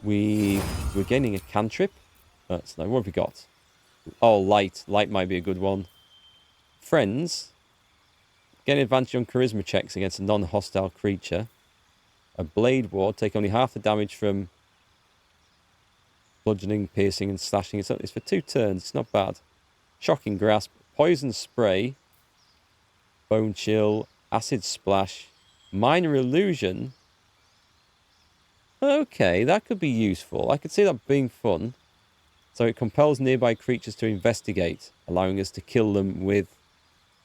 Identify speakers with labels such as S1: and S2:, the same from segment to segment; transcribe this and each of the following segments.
S1: We're gaining a cantrip. That's no. What have we got? Oh, light. Light might be a good one. Friends. Gain advantage on charisma checks against a non-hostile creature. A blade ward. Take only half the damage from bludgeoning, piercing, and slashing. It's for 2 turns. It's not bad. Shocking grasp. Poison spray. Bone chill. Acid splash. Minor illusion. Okay, that could be useful. I could see that being fun. So it compels nearby creatures to investigate, allowing us to kill them with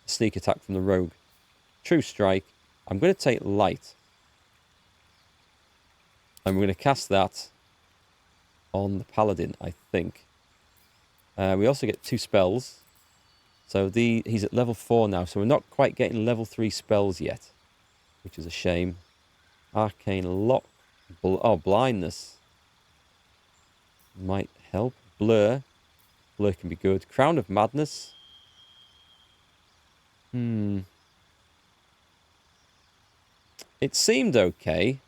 S1: a sneak attack from the rogue. True strike. I'm going to take light. And we're going to cast that on the Paladin, I think. We also get 2 spells. So he's at level 4 now, so we're not quite getting level 3 spells yet, which is a shame. Arcane Lock. Blindness might help. Blur. Blur can be good. Crown of Madness. It seemed okay.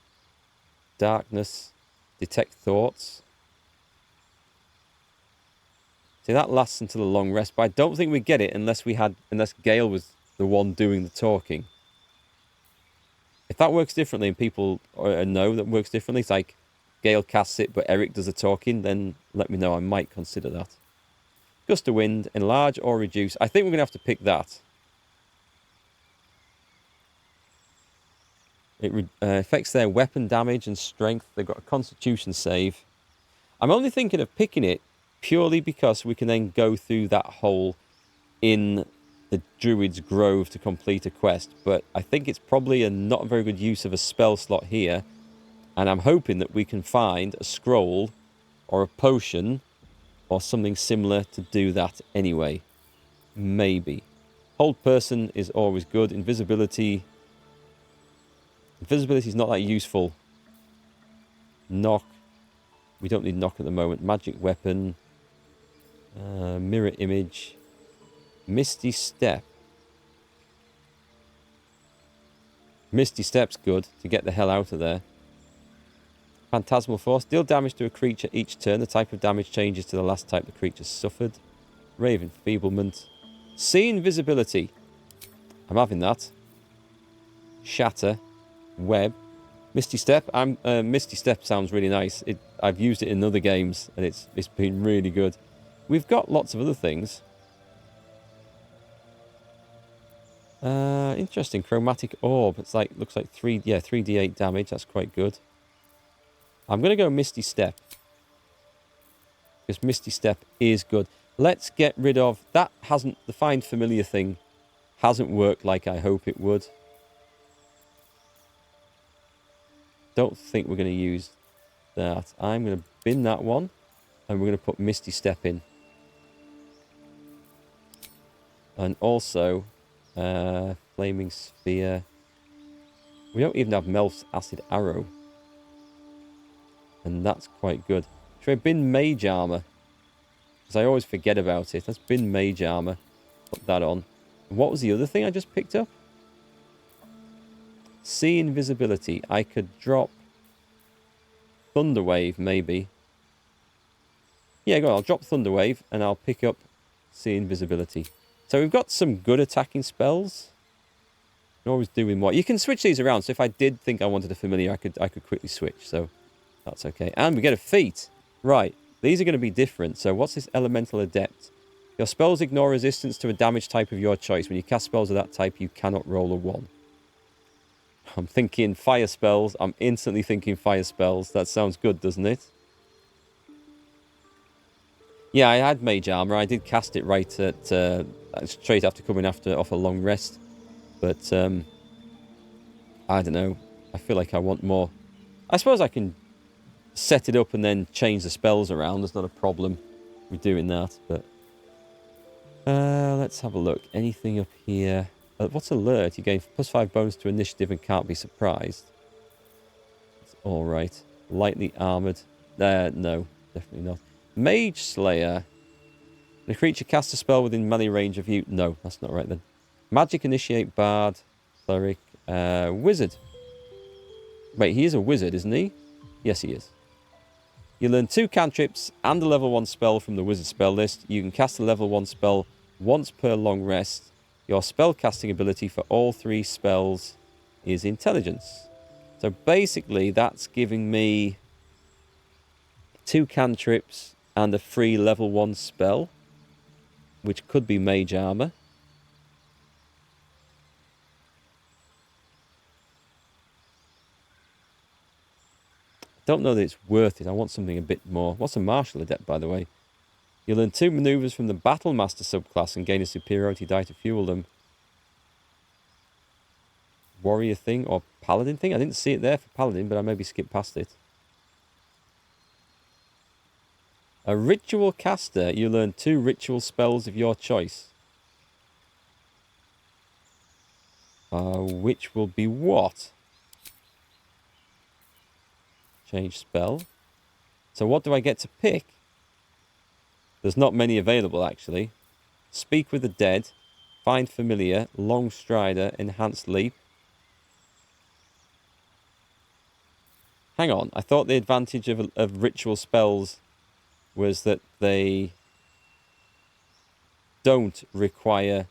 S1: Darkness. Detect Thoughts. See, that lasts until a long rest, but I don't think we get it unless Gale was the one doing the talking. If that works differently and people know that works differently, it's like Gale casts it but Eric does the talking, then let me know. I might consider that. Gust of Wind, enlarge or reduce. I think we're going to have to pick that. It affects their weapon damage and strength. They've got a constitution save. I'm only thinking of picking it purely because we can then go through that hole in the Druid's Grove to complete a quest, but I think it's probably not a very good use of a spell slot here, and I'm hoping that we can find a scroll or a potion or something similar to do that anyway. Maybe. Hold Person is always good. Invisibility is not that useful. Knock. We don't need knock at the moment. Magic Weapon. Mirror Image. Misty Step. Misty Step's good to get the hell out of there. Phantasmal Force. Deal damage to a creature each turn. The type of damage changes to the last type the creature suffered. Rave Enfeeblement. See Invisibility. I'm having that. Shatter. Web. Misty Step. Misty Step sounds really nice. I've used it in other games and it's been really good. We've got lots of other things. Interesting. Chromatic Orb. It's like, looks like 3d8 damage. That's quite good. I'm going to go Misty Step. Because Misty Step is good. Let's get rid of... the Find Familiar thing hasn't worked like I hope it would. Don't think we're going to use that. I'm going to bin that one. And we're going to put Misty Step in. And also... Flaming Sphere. We don't even have Melf's Acid Arrow. And that's quite good. Should I bin Mage Armor? Because I always forget about it. Let's bin Mage Armor. Put that on. And what was the other thing I just picked up? See Invisibility. I could drop Thunderwave, maybe. Yeah, go on. I'll drop Thunderwave and I'll pick up See Invisibility. So we've got some good attacking spells. We're always doing what? You can switch these around. So if I did think I wanted a familiar, I could quickly switch. So that's okay. And we get a feat. Right. These are going to be different. So what's this Elemental Adept? Your spells ignore resistance to a damage type of your choice. When you cast spells of that type, you cannot roll a 1. I'm thinking fire spells. I'm instantly thinking fire spells. That sounds good, doesn't it? Yeah, I had Mage Armor. I did cast it right at... straight after coming off a long rest. But, I don't know. I feel like I want more. I suppose I can set it up and then change the spells around. There's not a problem with doing that. But let's have a look. Anything up here? What's Alert? You gain +5 bonus to initiative and can't be surprised. It's alright. Lightly armoured. No, definitely not. Mage Slayer. The creature casts a spell within melee range of you. No, that's not right then. Magic Initiate, Bard, Cleric, Wizard. Wait, he is a wizard, isn't he? Yes, he is. You learn 2 cantrips and a level 1 spell from the wizard spell list. You can cast a level 1 spell once per long rest. Your spell casting ability for all 3 spells is intelligence. So basically that's giving me 2 cantrips and a free level 1 spell, which could be mage armor. Don't know that it's worth it. I want something a bit more. What's a martial adept, by the way? You learn 2 maneuvers from the battle master subclass and gain a superiority die to fuel them. Warrior thing or paladin thing? I didn't see it there for paladin, but I maybe skipped past it. A ritual caster. You learn 2 ritual spells of your choice. Which will be what? Change spell. So what do I get to pick? There's not many available, actually. Speak with the dead. Find familiar. Long strider. Enhanced leap. Hang on. I thought the advantage of ritual spells was that they don't require...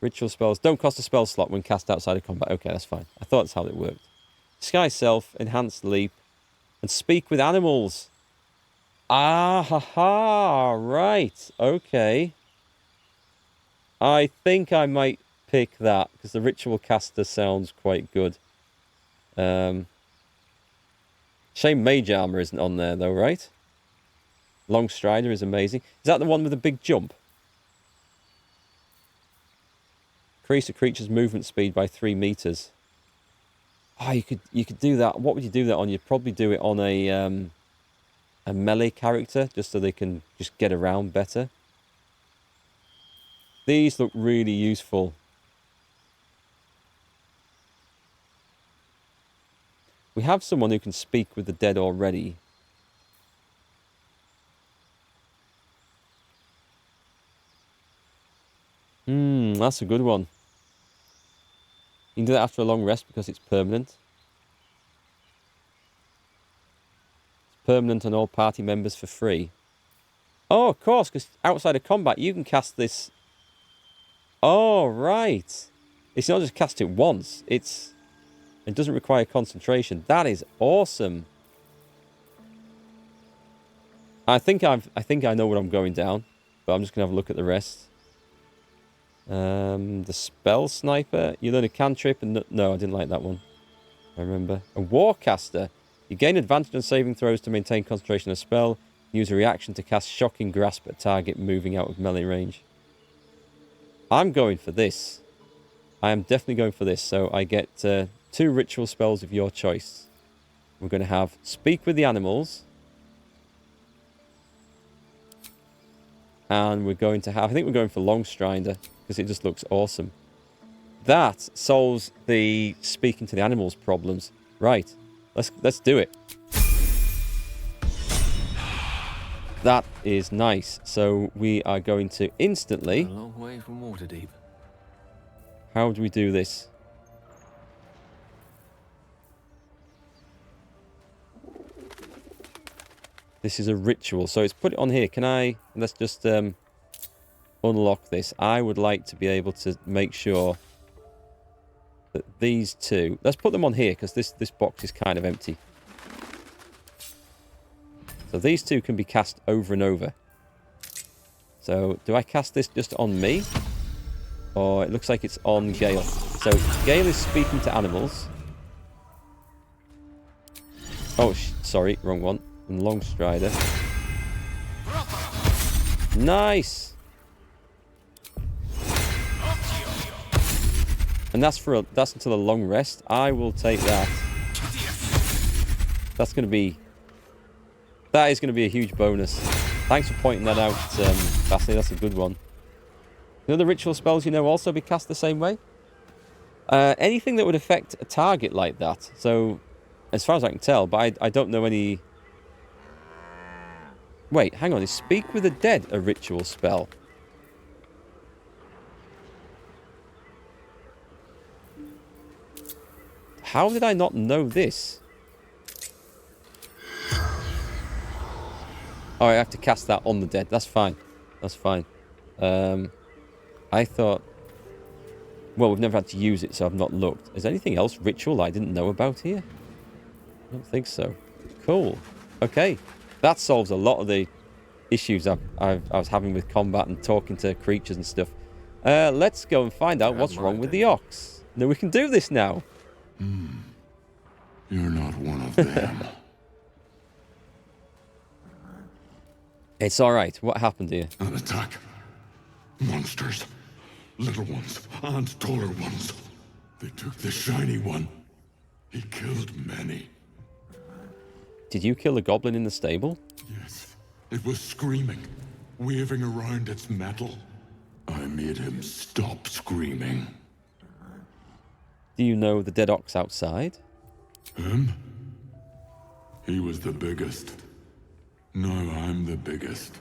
S1: Ritual spells don't cost a spell slot when cast outside of combat. Okay, that's fine. I thought that's how it worked. Disguise self, enhanced leap, and speak with animals. Ah, ha, ha, right. Okay. I think I might pick that, because the ritual caster sounds quite good. Shame mage armor isn't on there, though, right? Long strider is amazing. Is that the one with the big jump? Increase a creature's movement speed by 3 meters. Oh, you could do that. What would you do that on? You'd probably do it on a melee character, just so they can just get around better. These look really useful. We have someone who can speak with the dead already. That's a good one. You can do that after a long rest because it's permanent. It's permanent on all party members for free. Oh, of course, because outside of combat, you can cast this... Oh, right. It's not just cast it once. It doesn't require concentration. That is awesome. I think I know what I'm going down, but I'm just going to have a look at the rest. The spell sniper. You learn a cantrip and... No, I didn't like that one. I remember. A warcaster. You gain advantage on saving throws to maintain concentration on a spell. Use a reaction to cast shocking grasp at target moving out of melee range. I'm going for this. I am definitely going for this. So I get 2 ritual spells of your choice. We're going to have Speak with the Animals. And we're going to have... I think we're going for Long Strider, because it just looks awesome. That solves the speaking to the animals problems. Right. Let's do it. That is nice. So we are going to instantly...
S2: A long way from Waterdeep.
S1: How do we do this? This is a ritual. So it's put it on here. Can I... Let's just unlock this. I would like to be able to make sure that these 2... Let's put them on here, because this box is kind of empty. So these 2 can be cast over and over. So do I cast this just on me? Or it looks like it's on Gale. So Gale is speaking to animals. Oh, sorry, wrong one. And Long Strider. Nice! And that's until a long rest. I will take that. That's going to be... That is going to be a huge bonus. Thanks for pointing that out, Vasily. That's a good one. The other ritual spells, also be cast the same way? Anything that would affect a target like that. So, as far as I can tell, but I don't know any... Wait, hang on. Is Speak with the Dead a ritual spell? How did I not know this? Oh, I have to cast that on the dead. That's fine. That's fine. I thought... Well, we've never had to use it, so I've not looked. Is there anything else ritual I didn't know about here? I don't think so. Cool. Okay. That solves a lot of the issues I was having with combat and talking to creatures and stuff. Let's go and find out what's wrong with the ox. No, we can do this now.
S2: You're not one of them.
S1: It's all right. What happened here?
S2: An attack. Monsters. Little ones and taller ones. They took the shiny one. He killed many.
S1: Did you kill a goblin in the stable?
S2: Yes. It was screaming, waving around its metal. I made him stop screaming.
S1: Do you know the dead ox outside?
S2: Him? He was the biggest. Now I'm the biggest.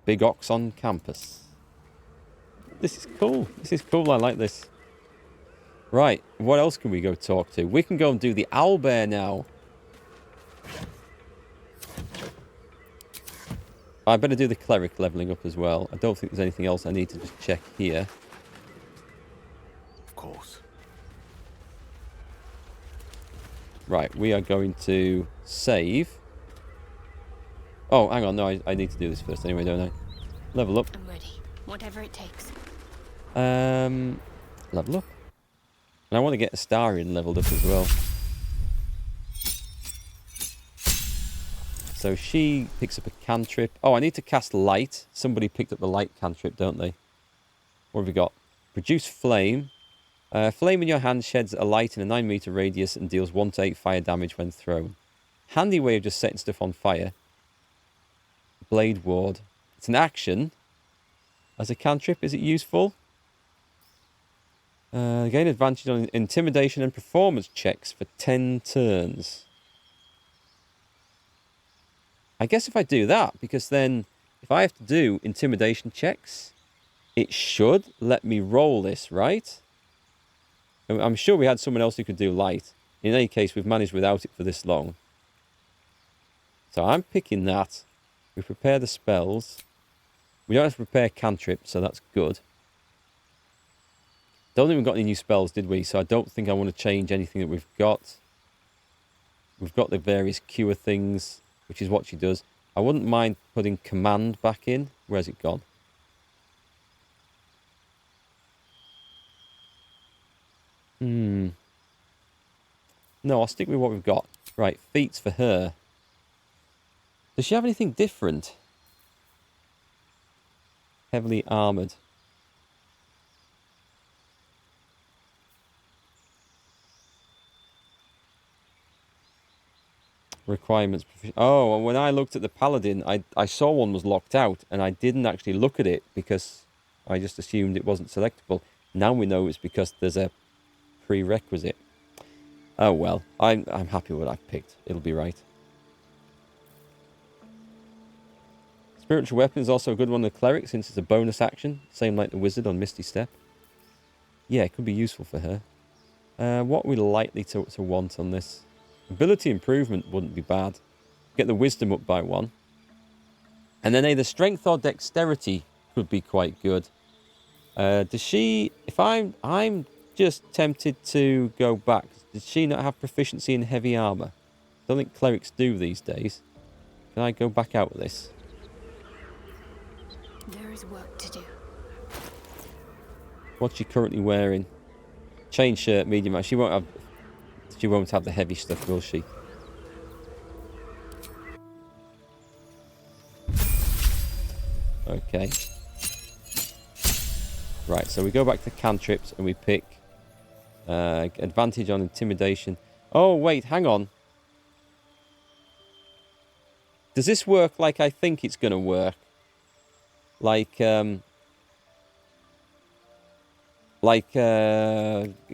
S1: Big ox on campus. This is cool. This is cool. I like this. Right. What else can we go talk to? We can go and do the owlbear now. I better do the cleric leveling up as well. I don't think there's anything else I need to just check here.
S3: Of course.
S1: Right. We are going to save. Oh, hang on. No, I need to do this first anyway, don't I? Level up.
S4: I'm ready. Whatever it takes.
S1: Level up. And I want to get Astarion leveled up as well. So she picks up a cantrip. Oh, I need to cast light. Somebody picked up the light cantrip, don't they? What have we got? Produce flame. Flame in your hand sheds a light in a 9-meter radius and deals 1 to 8 fire damage when thrown. Handy way of just setting stuff on fire. Blade ward. It's an action. As a cantrip, is it useful? Gain advantage on intimidation and performance checks for 10 turns. I guess if I do that, because then if I have to do intimidation checks, it should let me roll this, right? I'm sure we had someone else who could do light. In any case, we've managed without it for this long. So I'm picking that. We prepare the spells. We don't have to prepare cantrips, so that's good. Don't think we've got any new spells, did we? So I don't think I want to change anything that we've got. We've got the various cure things, which is what she does. I wouldn't mind putting command back in. Where's it gone? No, I'll stick with what we've got. Right, feats for her. Does she have anything different? Heavily armoured. Requirements. Oh, and when I looked at the Paladin, I saw one was locked out, and I didn't actually look at it because I just assumed it wasn't selectable. Now we know it's because there's a prerequisite. Oh well, I'm happy with what I've picked. It'll be right. Spiritual weapon is also a good one with cleric since it's a bonus action, same like the wizard on Misty Step. Yeah, it could be useful for her. What are we likely to want on this? Ability improvement wouldn't be bad. Get the wisdom up by 1. And then either strength or dexterity could be quite good. Does she... If I'm just tempted to go back. Does she not have proficiency in heavy armor? I don't think clerics do these days. Can I go back out with this?
S4: There is work to do.
S1: What's she currently wearing? Chain shirt, medium. She won't have the heavy stuff, will she? Okay. Right, so we go back to cantrips and we pick advantage on intimidation. Oh, wait, hang on. Does this work like I think it's going to work? Like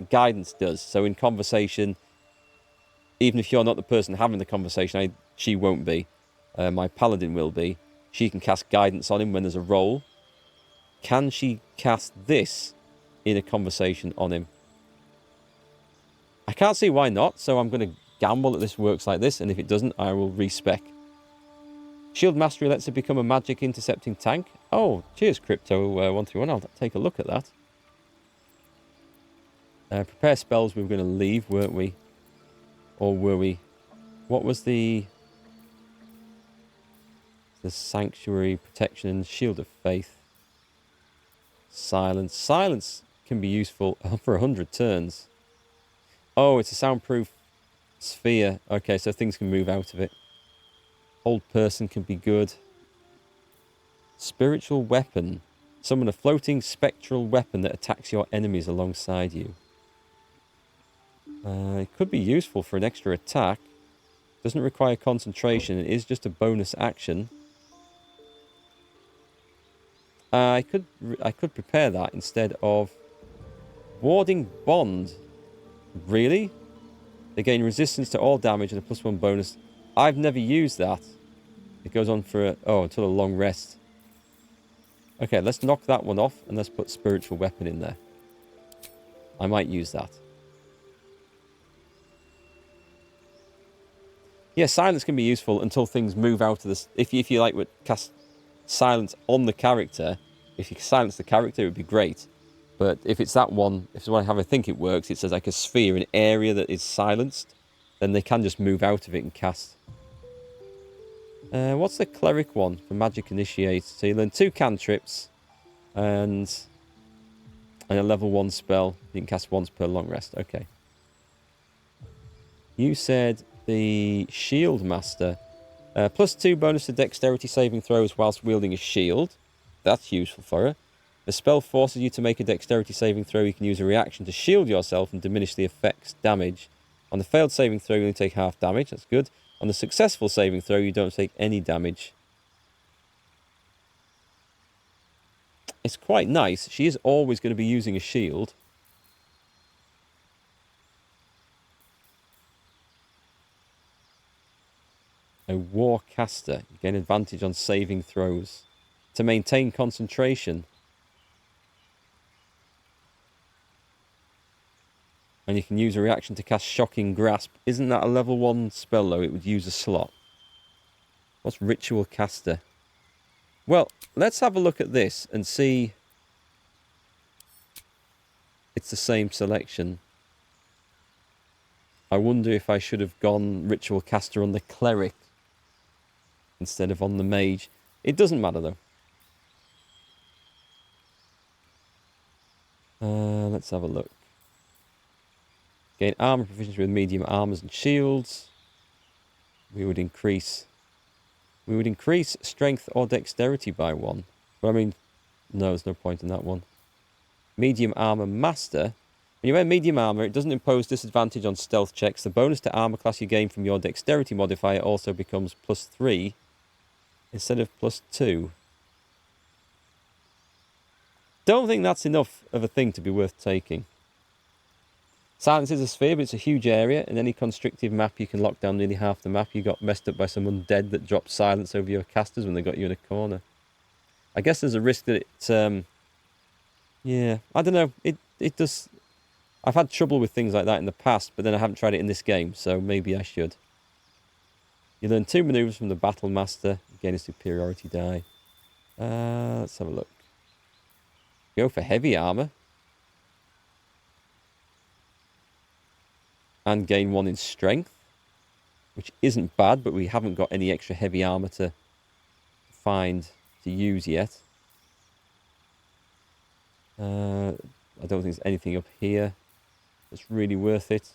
S1: guidance does. So in conversation, even if you're not the person having the conversation, she won't be. My paladin will be. She can cast guidance on him when there's a roll. Can she cast this in a conversation on him? I can't see why not, so I'm going to gamble that this works like this, and if it doesn't, I will respec. Shield Mastery lets her become a magic intercepting tank. Oh, cheers, Crypto131. I'll take a look at that. Prepare spells we were going to leave, weren't we? Or were we? What was the Sanctuary, Protection, and Shield of Faith? Silence. Silence can be useful for 100 turns. Oh, it's a soundproof sphere. Okay, so things can move out of it. Hold Person can be good. Spiritual Weapon. Summon a floating spectral weapon that attacks your enemies alongside you. It could be useful for an extra attack. Doesn't require concentration. It is just a bonus action. I could prepare that instead of Warding Bond. Really? They gain resistance to all damage and a +1 bonus. I've never used that. It goes on for until a long rest. Okay, let's knock that one off and let's put Spiritual Weapon in there. I might use that. Yeah, silence can be useful until things move out of this. If you like would cast silence on the character, if you silence the character, it would be great. But if it's that one, if it's one how I think it works, it says like a sphere, an area that is silenced, then they can just move out of it and cast. What's the Cleric one for Magic Initiate? So you learn 2 cantrips and a level 1 spell. You can cast once per long rest. Okay. You said the Shield Master. +2 bonus to dexterity saving throws whilst wielding a shield. That's useful for her. The spell forces you to make a dexterity saving throw. You can use a reaction to shield yourself and diminish the effect's damage. On the failed saving throw, you only take half damage. That's good. On the successful saving throw, you don't take any damage. It's quite nice. She is always going to be using a shield. A Warcaster. You gain advantage on saving throws. To maintain concentration. And you can use a reaction to cast Shocking Grasp. Isn't that a level 1 spell, though? It would use a slot. What's Ritual Caster? Well, let's have a look at this and see. It's the same selection. I wonder if I should have gone Ritual Caster on the Cleric instead of on the Mage. It doesn't matter, though. Let's have a look. Gain armor proficiency with medium armors and shields. We would increase strength or dexterity by 1. But I mean, no, there's no point in that one. Medium armor master. When you wear medium armor, it doesn't impose disadvantage on stealth checks. The bonus to armor class you gain from your dexterity modifier also becomes +3 instead of +2. Don't think that's enough of a thing to be worth taking. Silence is a sphere, but it's a huge area. In any constrictive map, you can lock down nearly half the map. You got messed up by some undead that dropped silence over your casters when they got you in a corner. I guess there's a risk that it... yeah, I don't know. It does... I've had trouble with things like that in the past, but then I haven't tried it in this game, so maybe I should. You learn 2 maneuvers from the Battle Master. You gain a superiority die. Let's have a look. Go for heavy armor. And gain 1 in strength. Which isn't bad, but we haven't got any extra heavy armor to use yet. I don't think there's anything up here that's really worth it.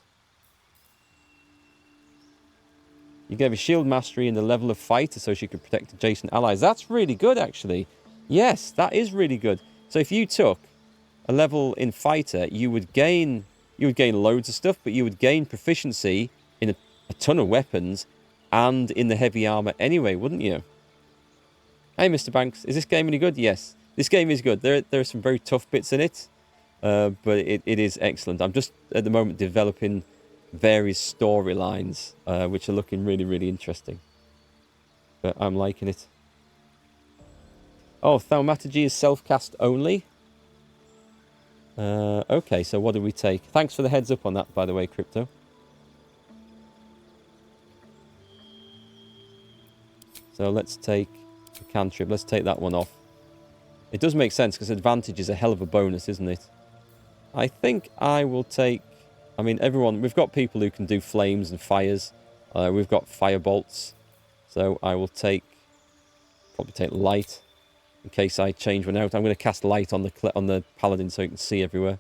S1: You gave a shield mastery in the level of fighter so she could protect adjacent allies. That's really good, actually. Yes, that is really good. So if you took a level in fighter, you would gain loads of stuff, but you would gain proficiency in a ton of weapons and in the heavy armor anyway, wouldn't you? Hey, Mr. Banks, is this game any good? Yes, this game is good. There are some very tough bits in it, but it is excellent. I'm just at the moment developing various storylines, which are looking really, really interesting. But I'm liking it. Oh, Thaumaturgy is self-cast only. Okay, so what do we take? Thanks for the heads up on that, by the way, Crypto. So let's take the cantrip. Let's take that one off. It does make sense because advantage is a hell of a bonus, isn't it? I think I will take... I mean, everyone... We've got people who can do flames and fires. We've got fire bolts. So I will take... Probably take light. In case I change one out. I'm going to cast light on the Paladin so you can see everywhere.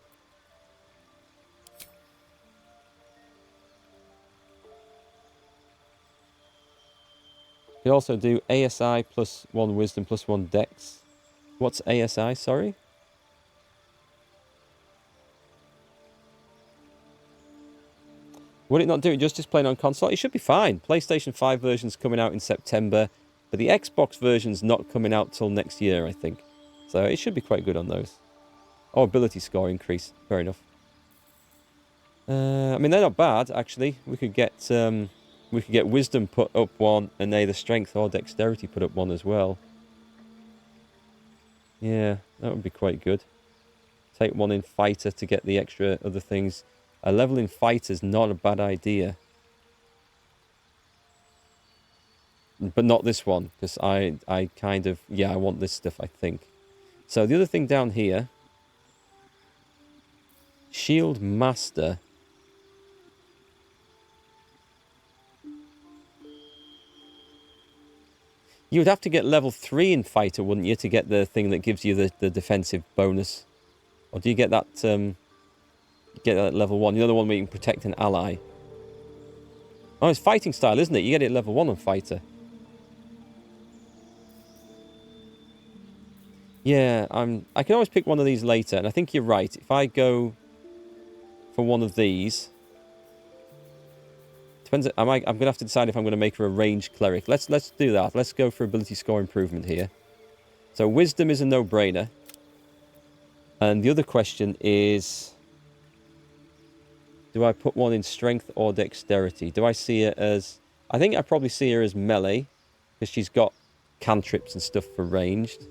S1: You can also do ASI plus 1 wisdom plus 1 dex. What's ASI, sorry? Would it not do it just playing on console? It should be fine. PlayStation 5 version's coming out in September, but the Xbox version's not coming out till next year, I think. So it should be quite good on those. Oh, ability score increase. Fair enough. I mean, they're not bad, actually. We could get wisdom put up 1, and either strength or dexterity put up 1 as well. Yeah, that would be quite good. Take 1 in fighter to get the extra other things. A level in fighter's not a bad idea. But not this one, because I kind of... Yeah, I want this stuff, I think. So the other thing down here... Shield Master... You would have to get level 3 in fighter, wouldn't you, to get the thing that gives you the defensive bonus? Or do you get that at level 1? You know, the one where you can protect an ally. Oh, it's fighting style, isn't it? You get it at level 1 on fighter. Yeah, I can always pick one of these later, and I think you're right. If I go for one of these... Depends. I'm going to have to decide if I'm going to make her a ranged cleric. Let's do that. Let's go for ability score improvement here. So wisdom is a no-brainer. And the other question is... Do I put one in strength or dexterity? Do I see her as... I think I probably see her as melee, because she's got cantrips and stuff for ranged.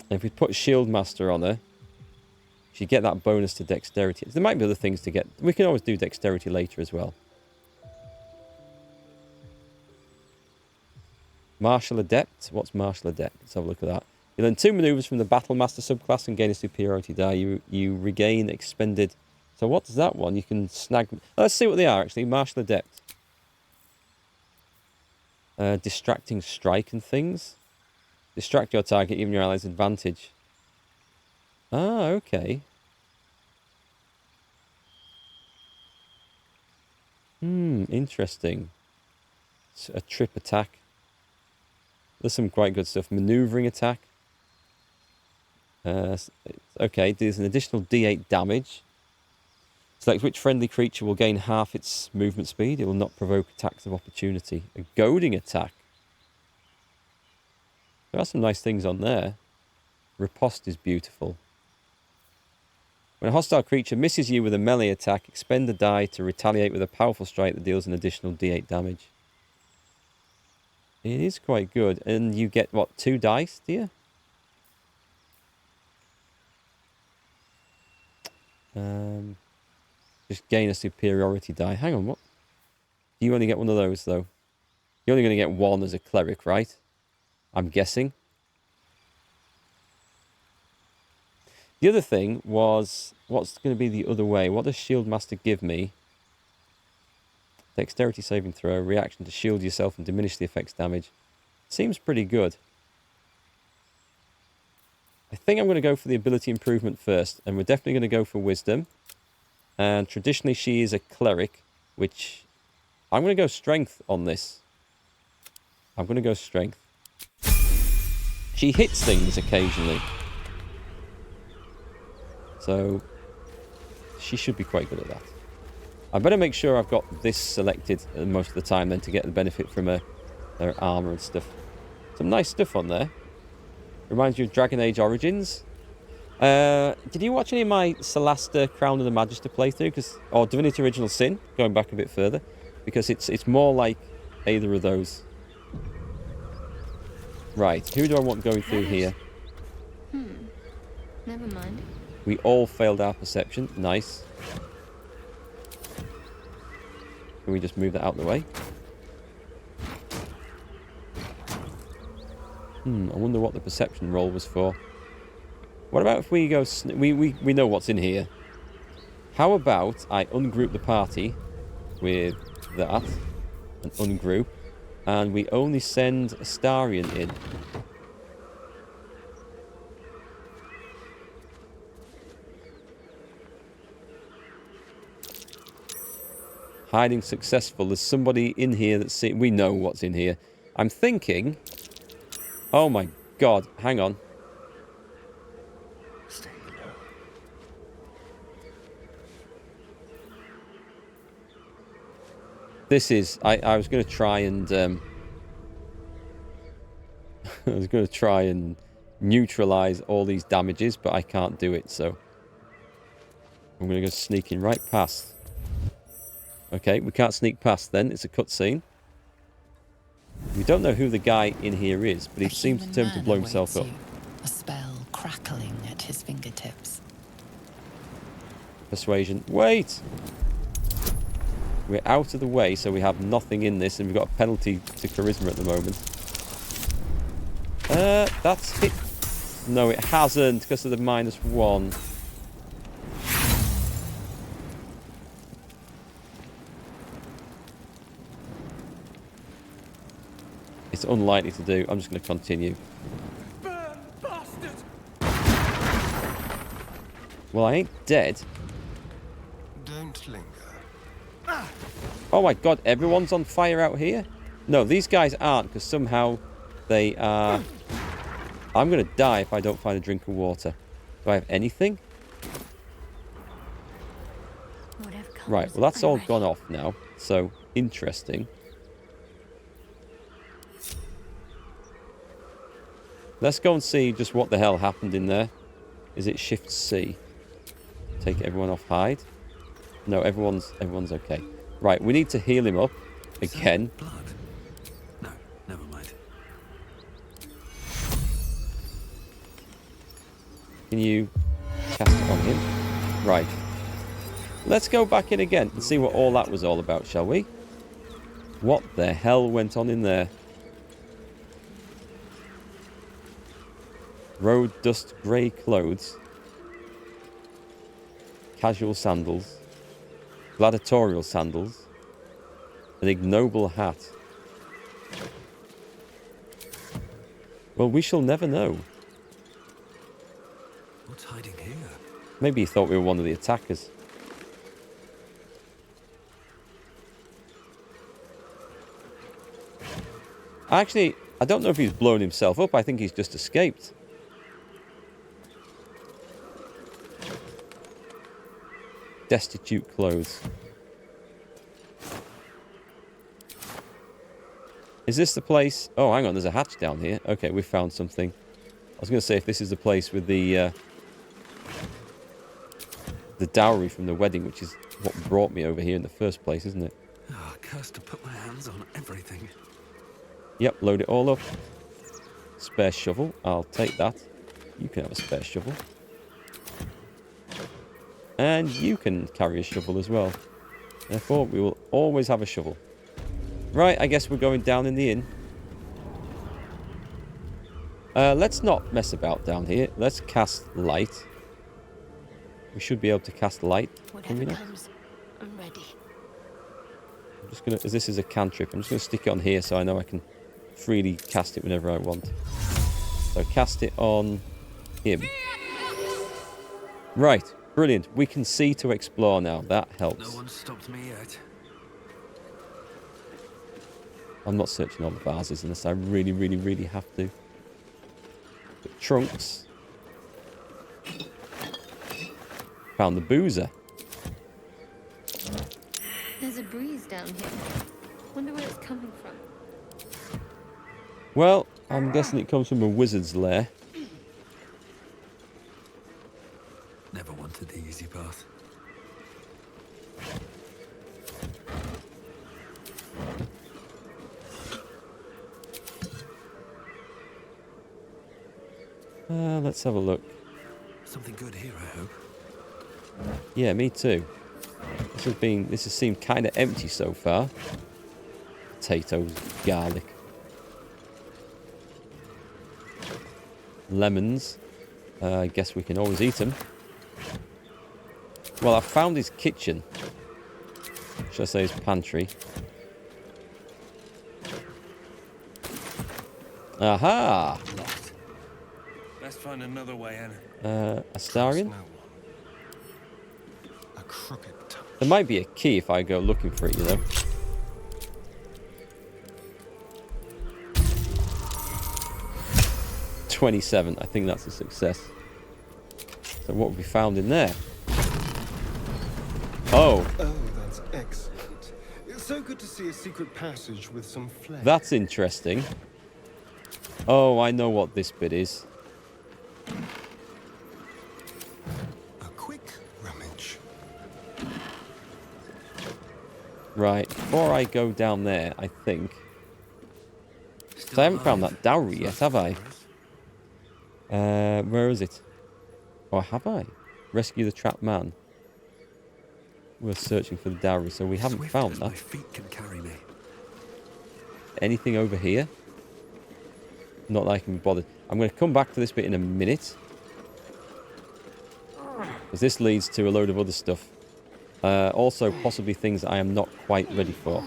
S1: And if we put Shield Master on her, she'd get that bonus to dexterity. There might be other things to get. We can always do dexterity later as well. Martial Adept. What's Martial Adept? Let's have a look at that. You learn 2 maneuvers from the Battle Master subclass and gain a superiority die. You regain expended... So what's that one? You can snag... Let's see what they are, actually. Martial Adept. Distracting strike and things. Distract your target, giving your allies advantage. Ah, okay. Interesting. It's a trip attack. There's some quite good stuff. Maneuvering attack. Okay, there's an additional D8 damage. Select which friendly creature will gain half its movement speed. It will not provoke attacks of opportunity. A goading attack. There are some nice things on there. Riposte is beautiful. When a hostile creature misses you with a melee attack, expend a die to retaliate with a powerful strike that deals an additional D8 damage. It is quite good. And you get, what, 2 dice, do you? Just gain a superiority die. Hang on, what? You only get one of those, though. You're only going to get 1 as a cleric, right? I'm guessing. The other thing was, what's going to be the other way? What does Shield Master give me? Dexterity saving throw, reaction to shield yourself and diminish the effect's damage. Seems pretty good. I think I'm going to go for the ability improvement first, and we're definitely going to go for wisdom. And traditionally she is a cleric, which I'm going to go strength on this. I'm going to go strength. She hits things occasionally. So she should be quite good at that. I better make sure I've got this selected most of the time then to get the benefit from her armor and stuff. Some nice stuff on there. Reminds you of Dragon Age Origins. Did you watch any of my Celasta Crown of the Magister playthrough? Or Divinity Original Sin, going back a bit further. Because it's more like either of those. Right, who do I want going through here?
S4: Never mind.
S1: We all failed our perception. Nice. Can we just move that out of the way? I wonder what the perception roll was for. What about if we go... We know what's in here. How about I ungroup the party with that and ungroup, and we only send Astarion in. Hiding successful. There's somebody in here that's... We know what's in here. I'm thinking... Oh my god, hang on.
S2: Stay low.
S1: This is... I was going to try and... I was going to try and neutralize all these damages, but I can't do it, so... I'm going to go sneaking right past. Okay, we can't sneak past then. It's a cutscene. We don't know who the guy in here is, but he seems determined to blow himself up.
S3: A spell crackling at his fingertips.
S1: Persuasion. Wait! We're out of the way, so we have nothing in this, and we've got a penalty to charisma at the moment. That's hit. No, it hasn't, because of the -1. It's unlikely to do. I'm just going to continue.
S5: Burn, bastard!
S1: Well, I ain't dead.
S2: Don't linger.
S1: Oh my god, everyone's on fire out here? No, these guys aren't, because somehow they are... I'm going to die if I don't find a drink of water. Do I have anything?
S4: Whatever comes,
S1: Right, well that's
S4: I'm
S1: all
S4: ready.
S1: gone off now. So, interesting. Let's go and see just what the hell happened in there. Is it Shift C? Take everyone off hide? No, everyone's okay. Right, we need to heal him up again.
S5: Blood? No, never mind.
S1: Can you cast it on him? Right. Let's go back in again and see what all that was all about, shall we? What the hell went on in there? Road dust grey clothes. Casual sandals. Gladiatorial sandals. An ignoble hat. Well, we shall never know.
S5: What's hiding here?
S1: Maybe he thought we were one of the attackers. Actually, I don't know if he's blown himself up. I think he's just escaped. Destitute clothes. Is this the place? Oh, hang on. There's a hatch down here. Okay, we found something. I was going to say if this is the place with the dowry from the wedding, which is what brought me over here in the first place, isn't it?
S5: Oh, cursed to put my hands on everything.
S1: Yep, load it all up. Spare shovel. I'll take that. You can have a spare shovel. And you can carry a shovel as well. Therefore, we will always have a shovel. Right, I guess we're going down in the inn. Let's not mess about down here. Let's cast light. We should be able to cast light. Can we
S4: Whatever
S1: not?
S4: comes, I'm ready.
S1: I'm just gonna, as this is a cantrip, I'm just gonna stick it on here so I know I can freely cast it whenever I want. So cast it on him. Right, brilliant. We can see to explore now. That helps.
S5: No one stopped me yet.
S1: I'm not searching all the vases unless I really, really, really have to. But trunks. Found the boozer.
S4: There's a breeze down here. Wonder where it's coming from.
S1: Well, I'm guessing it comes from a wizard's lair.
S5: Never wanted the easy path.
S1: Let's have a look.
S5: Something good here, I hope.
S1: Yeah, me too. This has seemed kind of empty so far. Potatoes, garlic, lemons. I guess we can always eat them. Well, I found his kitchen. Should I say his pantry? Aha!
S5: Locked. Let's find another way in.
S1: Astarion?
S6: No one. A crooked touch.
S1: There might be a key if I go looking for it, you know. $27. I think that's a success. So what have we found in there? Oh,
S6: Oh, that's excellent. It's so good to see a secret passage with some flair.
S1: that's interesting. Oh, I know what this bit is.
S6: A quick rummage.
S1: Right, before I go down there, I think... 'Cause I haven't found that dowry yet, have I? Where is it? Or have I? Rescue the trapped man. We're searching for the dowry, so we haven't found
S5: My
S1: that.
S5: feet can carry me.
S1: Anything over here? Not that I can be bothered. I'm going to come back to this bit in a minute. Because this leads to a load of other stuff. Also, possibly things I am not quite ready for.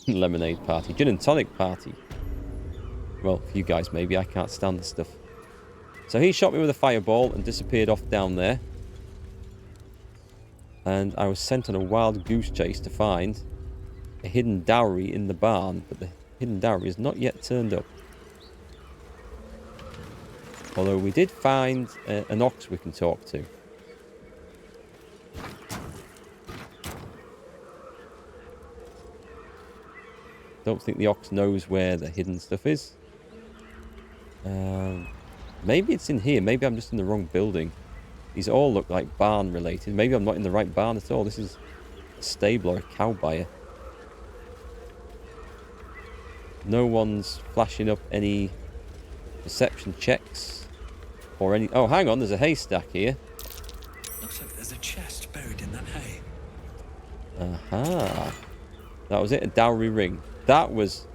S1: Lemonade party. Gin and tonic party. Well, for you guys maybe. I can't stand this stuff. So he shot me with a fireball and disappeared off down there. And I was sent on a wild goose chase to find a hidden dowry in the barn. But the hidden dowry is not yet turned up. Although we did find an ox we can talk to. Don't think the ox knows where the hidden stuff is. Maybe it's in here. Maybe I'm just in the wrong building. These all look like barn related. Maybe I'm not in the right barn at all. This is a stable or a cow buyer. No one's flashing up any perception checks or any... Oh, hang on. There's a haystack here.
S5: Looks like there's a chest buried in that hay.
S1: Aha. That was it. A dowry ring. That was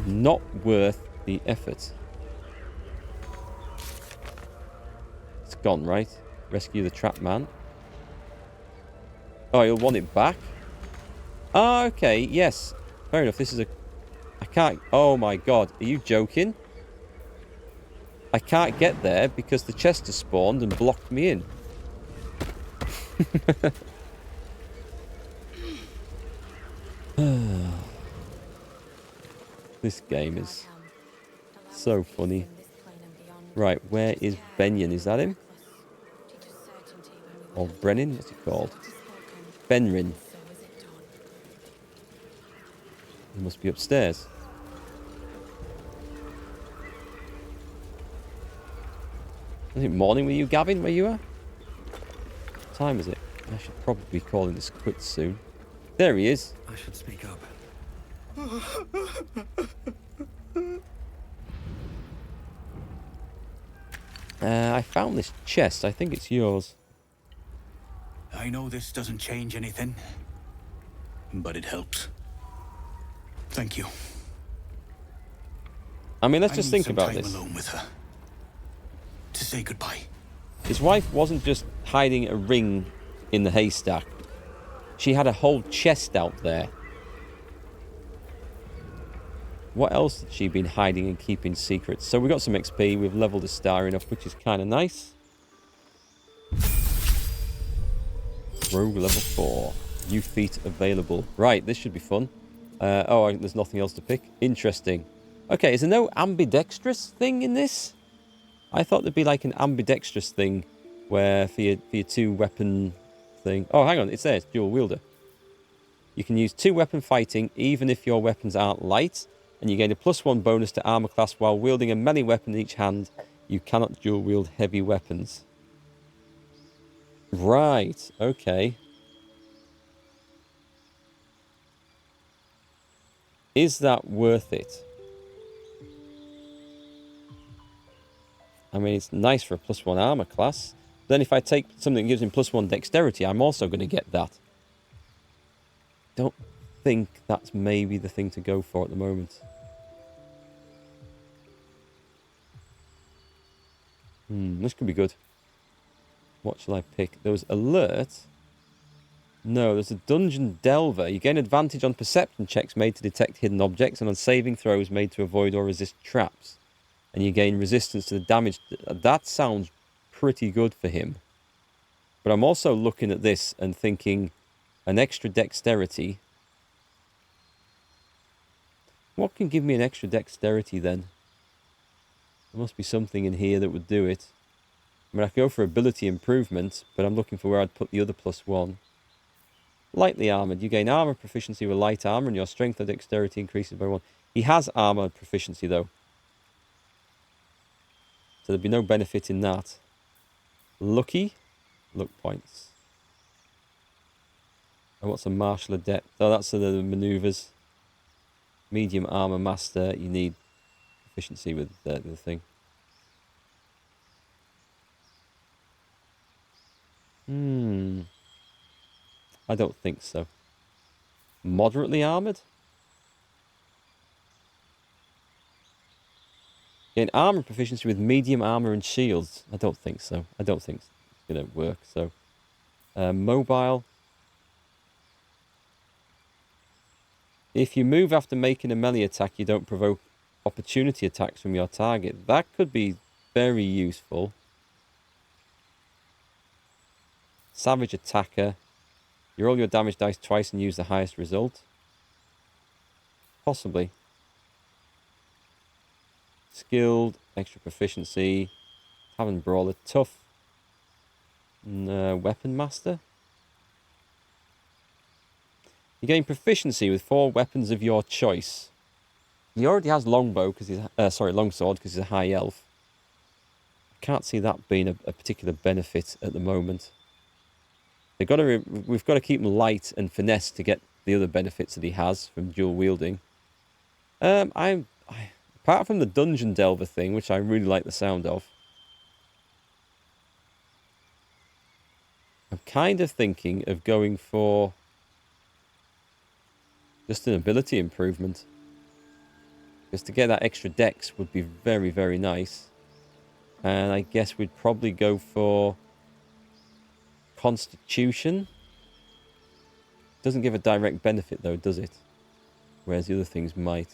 S1: not worth the effort. It's gone, right? Rescue the trapped man. Oh, you'll want it back? Ah, okay. Yes. Fair enough. This is a... I can't... Oh, my God. Are you joking? I can't get there because the chest has spawned and blocked me in. This game is so funny. Right, where is Benyon? Is that him? Or Brennan? What's he called? Benrin. He must be upstairs. Is it morning with you, Gavin, where you are? What time is it? I should probably be calling this quits soon. There he is.
S5: I should speak up.
S1: I found this chest. I think it's yours.
S7: I know this doesn't change anything, but it helps. Thank you.
S1: I mean, let's
S7: I
S1: just
S7: need
S1: think
S7: some
S1: about
S7: time
S1: this.
S7: alone with her. To say goodbye.
S1: His wife wasn't just hiding a ring in the haystack. She had a whole chest out there. What else had she been hiding and keeping secrets? So we got some XP. We've leveled a star enough, which is kind of nice. Rogue level 4. New feat available. Right, this should be fun. Oh, there's nothing else to pick. Interesting. Okay, is there no ambidextrous thing in this? I thought there'd be like an ambidextrous thing where for your two weapon thing. Oh, hang on, it's there. It's dual wielder. You can use 2 weapon fighting even if your weapons aren't light, and you gain a +1 bonus to armor class while wielding a melee weapon in each hand. You cannot dual wield heavy weapons. Right, okay. Is that worth it? I mean, it's nice for a +1 armor class. Then if I take something that gives him +1 dexterity, I'm also going to get that. Don't think that's maybe the thing to go for at the moment. This could be good. What shall I pick? There was alert. No, there's a dungeon delver. You gain advantage on perception checks made to detect hidden objects and on saving throws made to avoid or resist traps. And you gain resistance to the damage. That sounds pretty good for him. But I'm also looking at this and thinking an extra dexterity. What can give me an extra dexterity then? There must be something in here that would do it. I mean, I could go for ability improvement, but I'm looking for where I'd put the other +1. Lightly armoured. You gain armour proficiency with light armour, and your strength or dexterity increases by 1. He has armour proficiency, though. So there'd be no benefit in that. Lucky. Luck points. And what's a martial adept? Oh, that's the manoeuvres. Medium armour master. You need proficiency with the thing. I don't think so. Moderately armoured? Gain armour proficiency with medium armour and shields. I don't think so. I don't think it's going to work. So, mobile. If you move after making a melee attack, you don't provoke opportunity attacks from your target. That could be very useful. Savage attacker. You roll your damage dice twice and use the highest result. Possibly. Skilled, extra proficiency. Tavern brawler, tough. Weapon master. You gain proficiency with 4 weapons of your choice. He already has longbow because he's longsword because he's a high elf. I can't see that being a particular benefit at the moment. We've got to keep him light and finesse to get the other benefits that he has from dual wielding. Apart from the dungeon delver thing, which I really like the sound of, I'm kind of thinking of going for just an ability improvement. Because to get that extra dex would be very, very nice. And I guess we'd probably go for Constitution. Doesn't give a direct benefit though, does it? Whereas the other things might.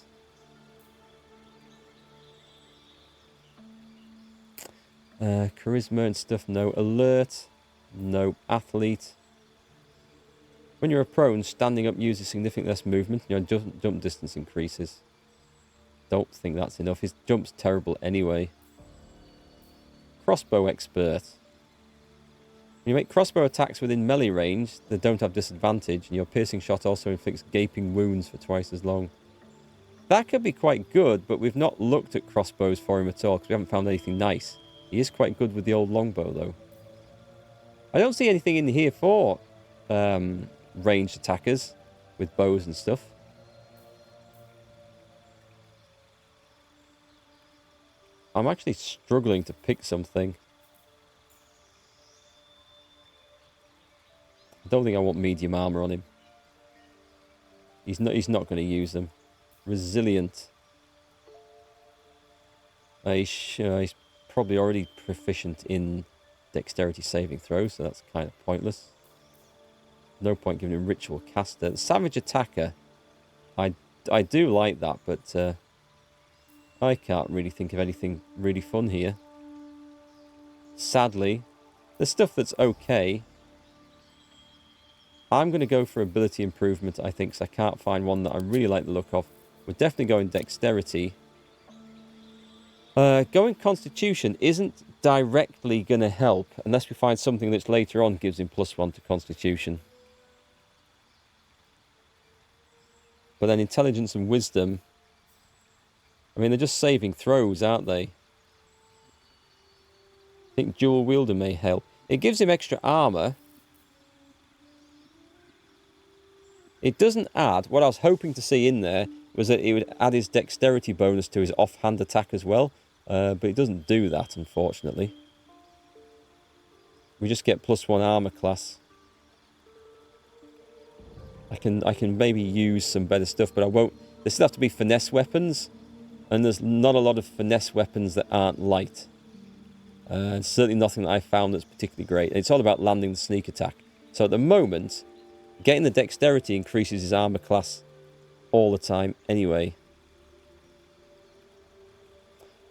S1: Charisma and stuff, no. Alert, no. Athlete. When you're prone, standing up uses significantly less movement and your jump distance increases. Don't think that's enough. His jump's terrible anyway. Crossbow expert. When you make crossbow attacks within melee range, they don't have disadvantage, and your piercing shot also inflicts gaping wounds for twice as long. That could be quite good, but we've not looked at crossbows for him at all, because we haven't found anything nice. He is quite good with the old longbow, though. I don't see anything in here for ranged attackers with bows and stuff. I'm actually struggling to pick something. I don't think I want medium armor on him. He's not going to use them. Resilient. He's probably already proficient in dexterity saving throws, so that's kind of pointless. No point giving him ritual caster. The savage attacker. I do like that, but I can't really think of anything really fun here. Sadly, the stuff that's okay. I'm going to go for ability improvement, I think, because I can't find one that I really like the look of. We're definitely going dexterity. Going constitution isn't directly going to help unless we find something that's later on gives him +1 to constitution. But then intelligence and wisdom, I mean, they're just saving throws, aren't they? I think dual wielder may help. It gives him extra armor. It doesn't add, what I was hoping to see in there was that it would add his dexterity bonus to his offhand attack as well. But it doesn't do that, unfortunately. We just get +1 armor class. I can maybe use some better stuff, but I won't. They still have to be finesse weapons, and there's not a lot of finesse weapons that aren't light. Certainly nothing that I found that's particularly great. It's all about landing the sneak attack. So at the moment, getting the dexterity increases his armor class all the time anyway.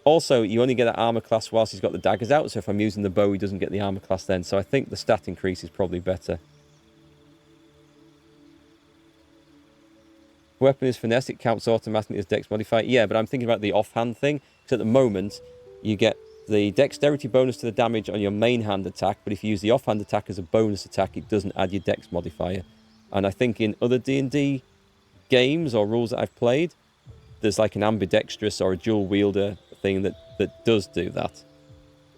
S1: Also, you only get that armor class whilst he's got the daggers out, so if I'm using the bow, he doesn't get the armor class then. So I think the stat increase is probably better. Weapon is finesse, it counts automatically as dex modifier. Yeah, but I'm thinking about the offhand thing, because at the moment, you get the dexterity bonus to the damage on your main hand attack, but if you use the offhand attack as a bonus attack, it doesn't add your dex modifier. And I think in other D&D games or rules that I've played, there's like an ambidextrous or a dual wielder thing that does do that.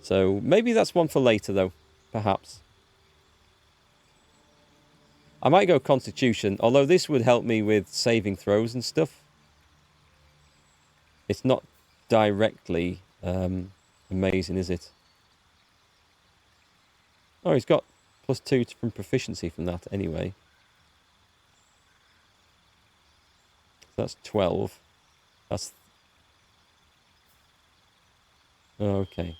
S1: So maybe that's one for later though, perhaps. I might go Constitution, although this would help me with saving throws and stuff. It's not directly amazing, is it? Oh, he's got +2 from proficiency from that anyway. So that's 12. That's... Okay.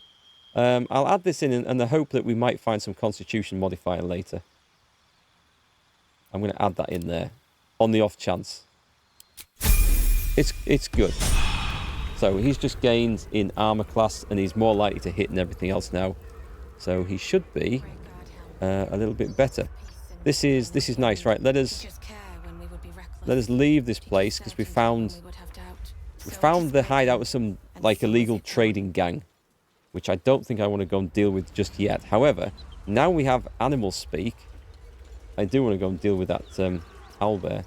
S1: I'll add this in the hope that we might find some Constitution modifier later. I'm going to add that in there on the off chance. It's good. So he's just gained in armor class and he's more likely to hit and everything else now. So he should be a little bit better. This is nice, right? Let us leave this place because we found the hideout of some like illegal trading gang, which I don't think I want to go and deal with just yet. However, now we have animal speak. I do want to go and deal with that owlbear.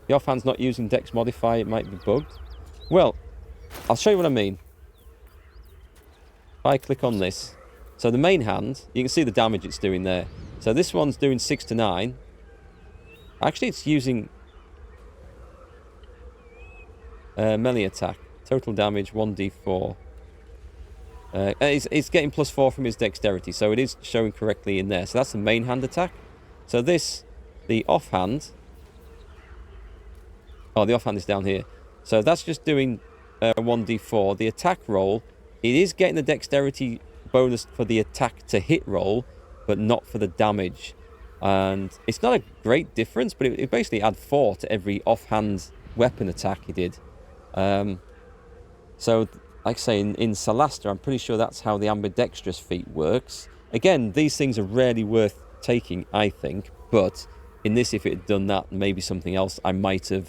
S1: The offhand's not using dex modifier, it might be bugged. Well, I'll show you what I mean. If I click on this, so the main hand, you can see the damage it's doing there. So this one's doing 6 to 9. Actually, it's using melee attack. Total damage 1d4. It's getting +4 from his dexterity, so it is showing correctly in there. So that's the main hand attack. So this, the offhand. Oh, the offhand is down here. So that's just doing 1d4. The attack roll, it is getting the dexterity bonus for the attack to hit roll, but not for the damage. And it's not a great difference, but it basically adds 4 to every offhand weapon attack he did. So, like I say, in Solasta, I'm pretty sure that's how the ambidextrous feat works. Again, these things are rarely worth taking, I think. But in this, if it had done that, maybe something else, I might have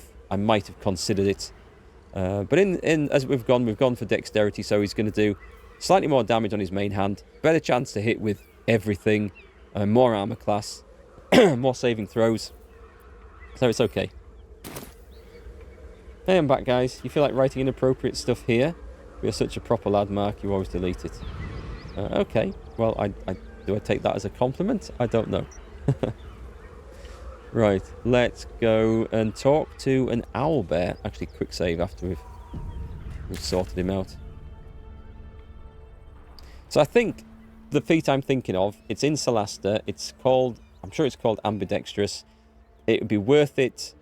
S1: considered it. But as we've gone for dexterity, so he's going to do slightly more damage on his main hand, better chance to hit with everything, more armor class, more saving throws. So it's okay. Hey, I'm back, guys. You feel like writing inappropriate stuff here? You're such a proper lad, Mark. You always delete it. Okay. Well, do I take that as a compliment? I don't know. Right. Let's go and talk to an owlbear. Actually, quick save after we've sorted him out. So I think the feat I'm thinking of, it's in Solasta. It's called, I'm sure it's called ambidextrous. It would be worth it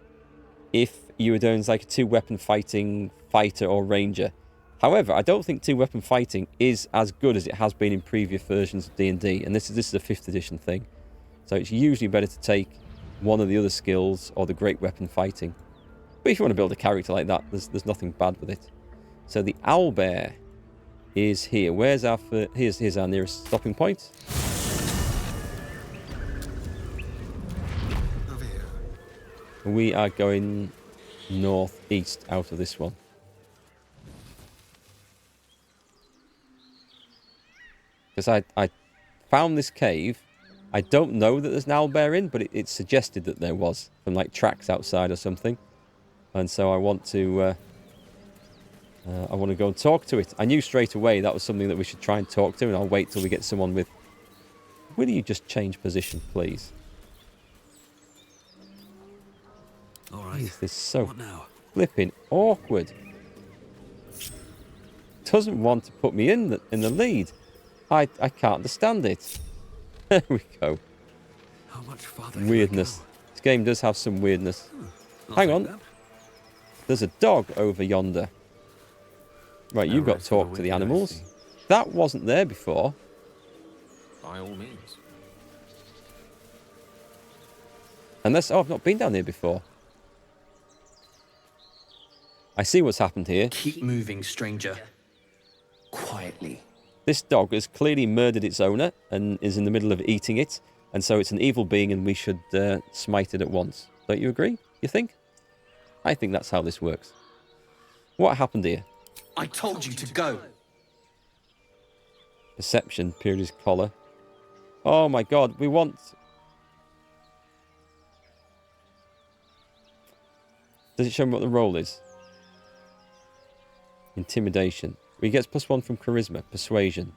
S1: if you were doing like a 2-weapon fighting fighter or ranger. However, I don't think 2-weapon fighting is as good as it has been in previous versions of D&D, and this is a 5th edition thing. So it's usually better to take one of the other skills or the great weapon fighting. But if you want to build a character like that, there's nothing bad with it. So the owlbear is here. Where's our here's our nearest stopping point.
S6: Over here.
S1: We are going northeast out of this one. Because I found this cave. I don't know that there's an owlbear in, but it suggested that there was from like tracks outside or something. And so I want to go and talk to it. I knew straight away that was something that we should try and talk to, and I'll wait till we get someone with... Will you just change position, please?
S5: All right.
S1: This is so
S5: What now?
S1: flipping awkward. Doesn't want to put me in the lead. I can't understand it. There we go.
S5: How much farther can I
S1: Weirdness.
S5: go?
S1: This game does have some weirdness.
S5: I'll
S1: Hang
S5: take
S1: on.
S5: that.
S1: There's a dog over yonder. Right, you've got to
S8: Alright,
S1: talk to the
S8: go with you, I
S1: animals.
S8: see.
S1: That wasn't there before.
S8: By all means.
S1: Unless... Oh, I've not been down here before. I see what's happened here.
S9: Keep moving, stranger. Quietly.
S1: This dog has clearly murdered its owner and is in the middle of eating it. And so it's an evil being and we should smite it at once. Don't you agree? You think? I think that's how this works. What happened here?
S9: I told you to go.
S1: Perception, period his collar. Oh my god, we want... Does it show me what the roll is? Intimidation. He gets +1 from charisma. Persuasion.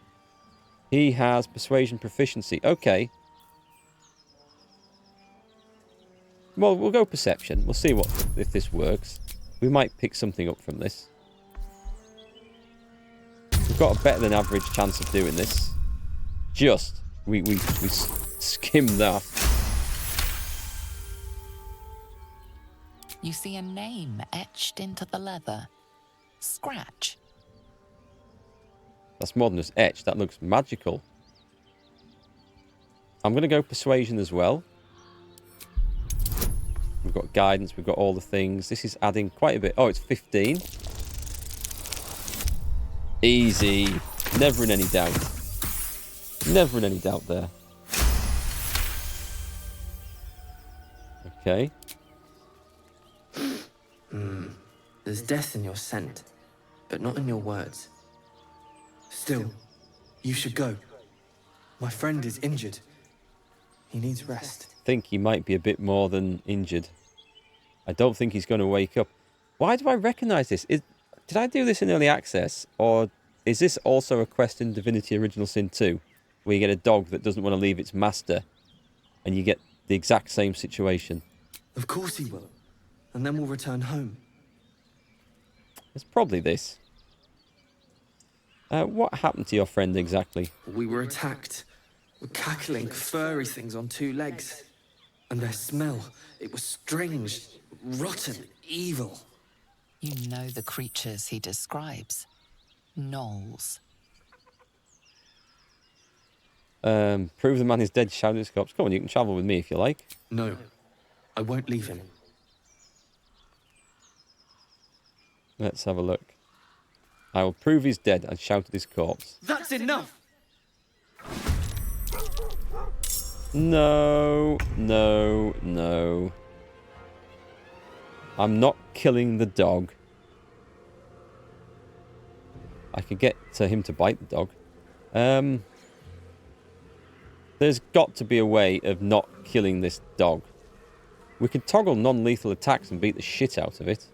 S1: He has persuasion proficiency. Okay. Well, we'll go perception. We'll see if this works. We might pick something up from this. We've got a better than average chance of doing this. Just. We skimmed that.
S3: You see a name etched into the leather. Scratch.
S1: That's more than just etched. That looks magical. I'm going to go persuasion as well. We've got guidance. We've got all the things. This is adding quite a bit. Oh, it's 15. Easy. Never in any doubt. Never in any doubt there. Okay.
S9: There's death in your scent, but not in your words. Still, you should go. My friend is injured. He needs rest.
S1: I think he might be a bit more than injured. I don't think he's going to wake up. Why do I recognise this? Did I do this in early access? Or is this also a quest in Divinity Original Sin 2? Where you get a dog that doesn't want to leave its master. And you get the exact same situation.
S9: Of course he will. And then we'll return home.
S1: It's probably this. What happened to your friend exactly?
S9: We were attacked. With cackling, furry things on 2 legs. And their smell, it was strange, rotten, evil.
S3: You know the creatures he describes. Gnolls.
S1: Prove the man is dead, shout at his corpse. Come on, you can travel with me if you like.
S9: No, I won't leave him.
S1: Let's have a look. I will prove he's dead and shout at his corpse.
S9: That's enough!
S1: No, no, no. I'm not killing the dog. I could get him to bite the dog. There's got to be a way of not killing this dog. We can toggle non-lethal attacks and beat the shit out of it.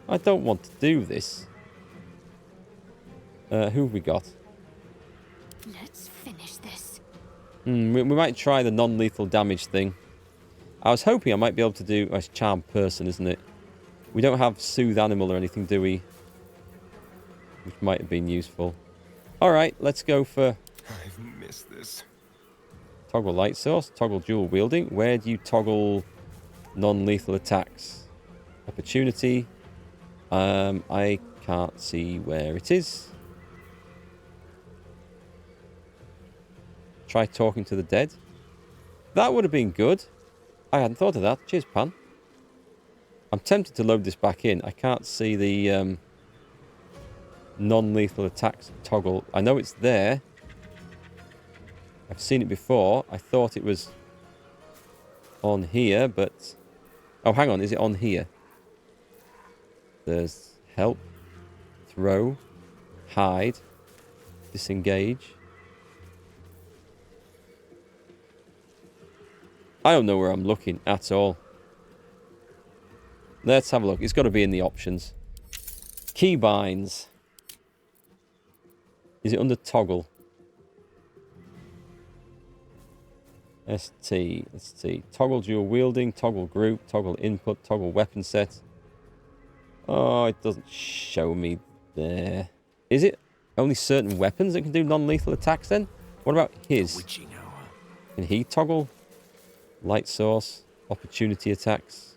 S1: I don't want to do this. Who have we got?
S4: Let's finish this.
S1: We might try the non-lethal damage thing. I was hoping I might be able to do... Oh, it's charm person, isn't it? We don't have soothe animal or anything, do we? Which might have been useful. Alright, let's go for...
S6: I've missed this.
S1: Toggle light source, toggle dual wielding. Where do you toggle non-lethal attacks? Opportunity. I can't see where it is. Try talking to the dead. That would have been good. I hadn't thought of that. Cheers, Pan. I'm tempted to load this back in. I can't see the non-lethal attacks toggle. I know it's there. I've seen it before. I thought it was on here, but... Oh, hang on. Is it on here? There's help, throw, hide, disengage. I don't know where I'm looking at all. Let's have a look. It's got to be in the options. Keybinds. Is it under toggle? ST. Let's see. Toggle dual wielding, toggle group, toggle input, toggle weapon set. Oh, it doesn't show me there. Is it only certain weapons that can do non-lethal attacks then? What about his?
S5: Witching hour.
S1: Can he toggle? Light source, opportunity attacks.